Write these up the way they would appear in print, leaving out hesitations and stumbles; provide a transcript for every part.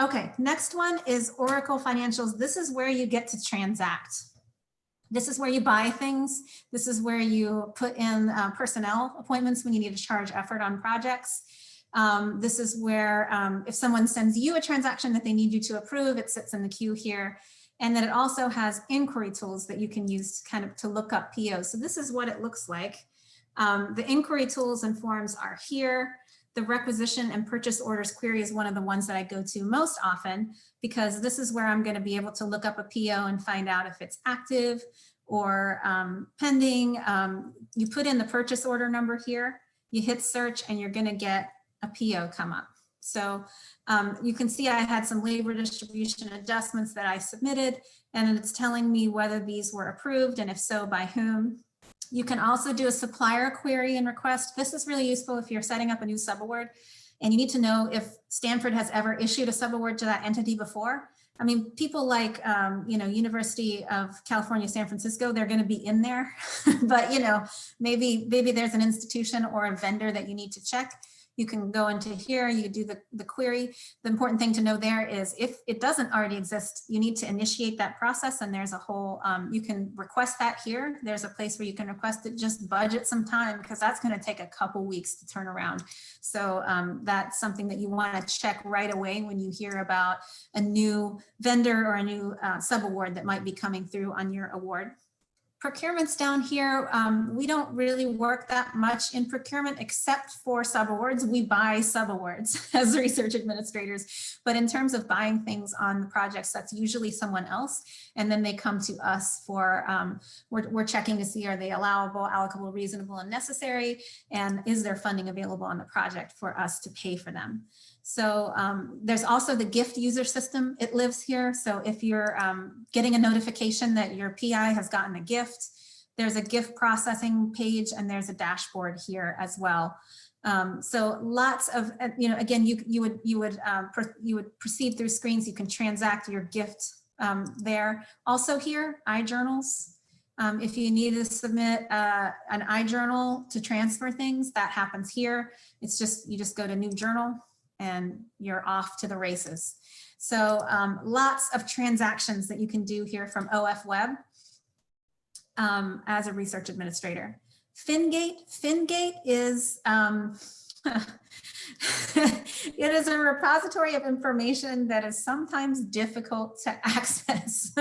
Okay, next one is Oracle Financials. This is where you get to transact. This is where you buy things. This is where you put in personnel appointments when you need to charge effort on projects. This is where if someone sends you a transaction that they need you to approve, it sits in the queue here. And then it also has inquiry tools that you can use kind of to look up POs. So this is what it looks like. The inquiry tools and forms are here. The requisition and purchase orders query is one of the ones that I go to most often, because this is where I'm going to be able to look up a PO and find out if it's active or pending. You put in the purchase order number here, you hit search, and you're going to get a PO come up. So you can see I had some labor distribution adjustments that I submitted, and it's telling me whether these were approved, and if so, by whom. You can also do a supplier query and request. This is really useful if you're setting up a new subaward and you need to know if Stanford has ever issued a subaward to that entity before. I mean, people like, University of California, San Francisco, they're going to be in there, but, maybe there's an institution or a vendor that you need to check. You can go into here, you do the query. The important thing to know there is if it doesn't already exist, you need to initiate that process, and there's a whole, you can request that here. There's a place where you can request it, just budget some time because that's going to take a couple weeks to turn around. So that's something that you want to check right away when you hear about a new vendor or a new subaward that might be coming through on your award. Procurement's down here. We don't really work that much in procurement except for subawards. We buy subawards as research administrators, but in terms of buying things on the projects, that's usually someone else. And then they come to us for, we're checking to see, are they allowable, allocable, reasonable, and necessary? And is there funding available on the project for us to pay for them? So there's also the gift user system. It lives here. So if you're getting a notification that your PI has gotten a gift, there's a gift processing page, and there's a dashboard here as well. So lots of, again, you would proceed through screens. You can transact your gift there. Also here, iJournals. If you need to submit an iJournal to transfer things, that happens here. It's just, you just go to new journal and you're off to the races. So lots of transactions that you can do here from OF Web as a research administrator. Fingate is, it is a repository of information that is sometimes difficult to access.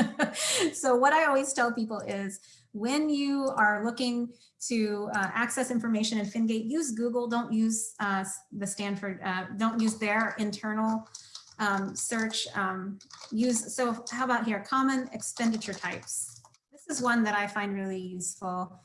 So what I always tell people is, when you are looking to access information in Fingate, use Google. Don't use the Stanford, don't use their internal search. So how about here, common expenditure types. This is one that I find really useful.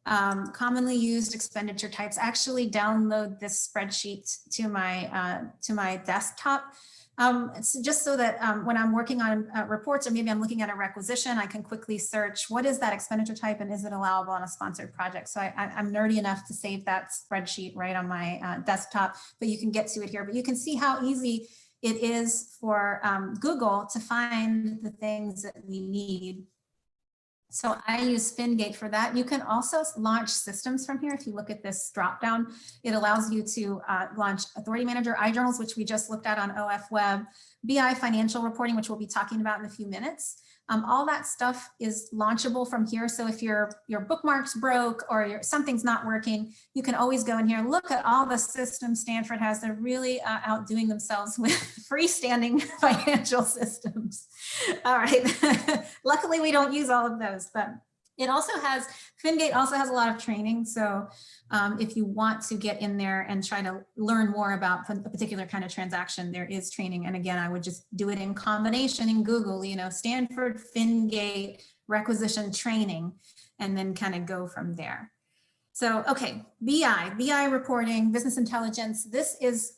Commonly used expenditure types. Actually download this spreadsheet to my desktop. It's just so that when I'm working on reports, or maybe I'm looking at a requisition, I can quickly search what is that expenditure type and is it allowable on a sponsored project. So I'm nerdy enough to save that spreadsheet right on my desktop, but you can get to it here. But you can see how easy it is for Google to find the things that we need. So I use Fingate for that. You can also launch systems from here. If you look at this drop down, it allows you to launch Authority Manager, iJournals, which we just looked at on OF Web, BI financial reporting, which we'll be talking about in a few minutes. All that stuff is launchable from here. So if your bookmarks broke or something's not working, you can always go in here, look at all the systems Stanford has. They're really outdoing themselves with freestanding financial systems. All right. Luckily, we don't use all of those, but it also has, Fingate also has a lot of training. So if you want to get in there and try to learn more about a particular kind of transaction, there is training. And again, I would just do it in combination in Google, Stanford Fingate requisition training, and then kind of go from there. So, okay, BI reporting, business intelligence. This is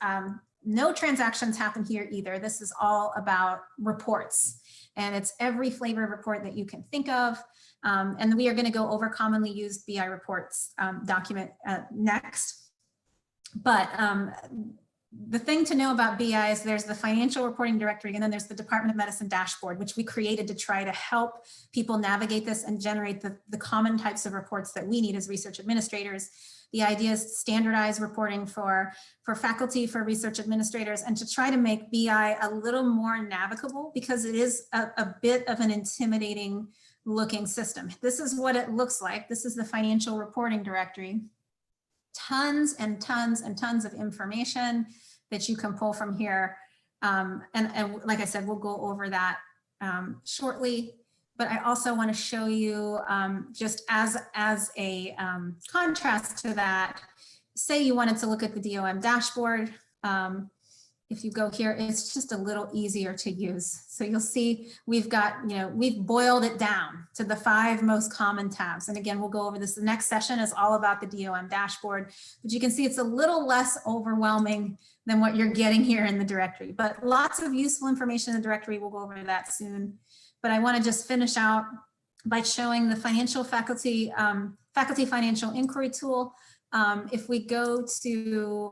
no transactions happen here either. This is all about reports, and it's every flavor of report that you can think of. And we are going to go over commonly used BI reports document next. But the thing to know about BI is there's the financial reporting directory, and then there's the Department of Medicine dashboard, which we created to try to help people navigate this and generate the common types of reports that we need as research administrators. The idea is to standardize reporting for faculty, for research administrators, and to try to make BI a little more navigable, because it is a bit of an intimidating looking system. This is what it looks like. This is the financial reporting directory. Tons and tons and tons of information that you can pull from here. And like I said, we'll go over that shortly. But I also want to show you just as a contrast to that, say you wanted to look at the DOM dashboard. If you go here, it's just a little easier to use. So you'll see we've got, we've boiled it down to the 5 most common tabs. And again, we'll go over this. The next session is all about the DOM dashboard, but you can see it's a little less overwhelming than what you're getting here in the directory, but lots of useful information in the directory. We'll go over that soon. But I want to just finish out by showing the faculty financial inquiry tool. If we go to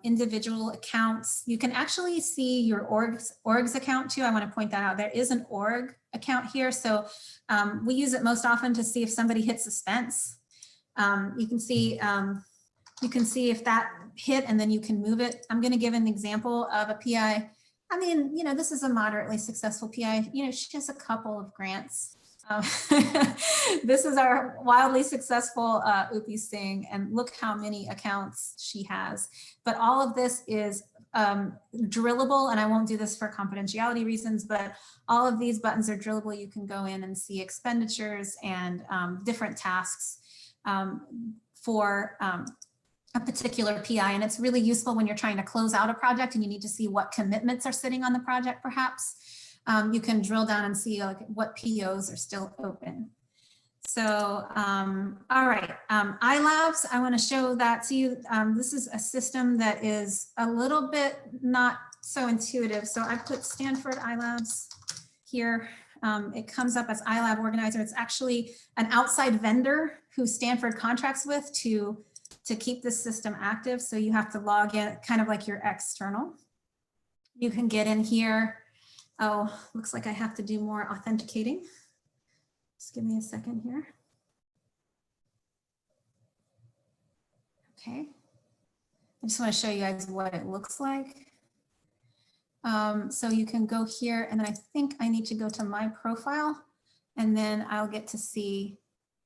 individual accounts, you can actually see your orgs account too. I want to point that out. There is an org account here. So we use it most often to see if somebody hit suspense. You can see if that hit, and then you can move it. I'm going to give an example of a PI. I mean, this is a moderately successful PI. She has a couple of grants. This is our wildly successful Upi Singh, and look how many accounts she has. But all of this is drillable, and I won't do this for confidentiality reasons, but all of these buttons are drillable. You can go in and see expenditures and different tasks for a particular PI, and it's really useful when you're trying to close out a project and you need to see what commitments are sitting on the project, perhaps. You can drill down and see what POs are still open. So, all right, iLabs, I want to show that to you. This is a system that is a little bit not so intuitive. So I put Stanford iLabs here. It comes up as iLab Organizer. It's actually an outside vendor who Stanford contracts with to keep this system active. So you have to log in, kind of like your external. You can get in here. Oh, looks like I have to do more authenticating. Just give me a second here. Okay. I just want to show you guys what it looks like. So you can go here, and then I think I need to go to my profile, and then I'll get to see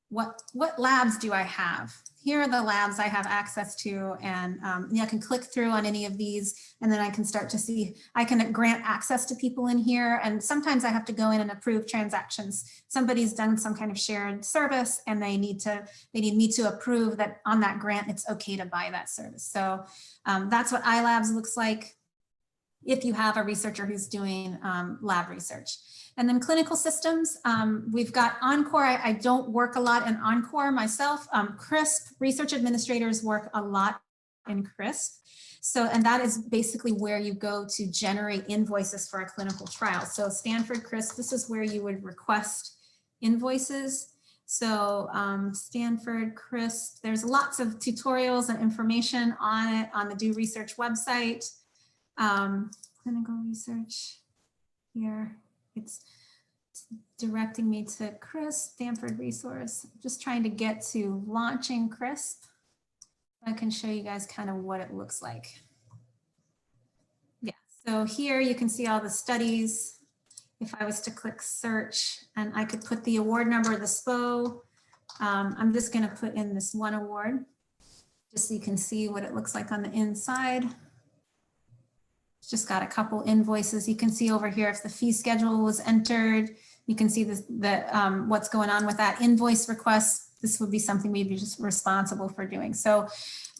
what labs do I have. Here are the labs I have access to, and I can click through on any of these, and then I can start to see, I can grant access to people in here, and sometimes I have to go in and approve transactions. Somebody's done some kind of shared service, and they need me to approve that on that grant it's okay to buy that service. So that's what iLabs looks like if you have a researcher who's doing lab research. And then clinical systems, we've got Encore. I don't work a lot in Encore myself. CRISP, research administrators work a lot in CRISP. So, and that is basically where you go to generate invoices for a clinical trial. So Stanford CRISP, this is where you would request invoices. So Stanford CRISP, there's lots of tutorials and information on it on the Do Research website. Clinical research here. It's directing me to CRISP, Stanford resource. I'm just trying to get to launching CRISP. I can show you guys kind of what it looks like. Yeah, so here you can see all the studies. If I was to click search, and I could put the award number, the SPO. I'm just going to put in this one award, just so you can see what it looks like on the inside. It's just got a couple invoices. You can see over here if the fee schedule was entered. You can see what's going on with that invoice request. This would be something we'd be just responsible for doing. So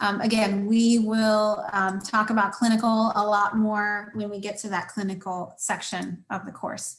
again, we will talk about clinical a lot more when we get to that clinical section of the course.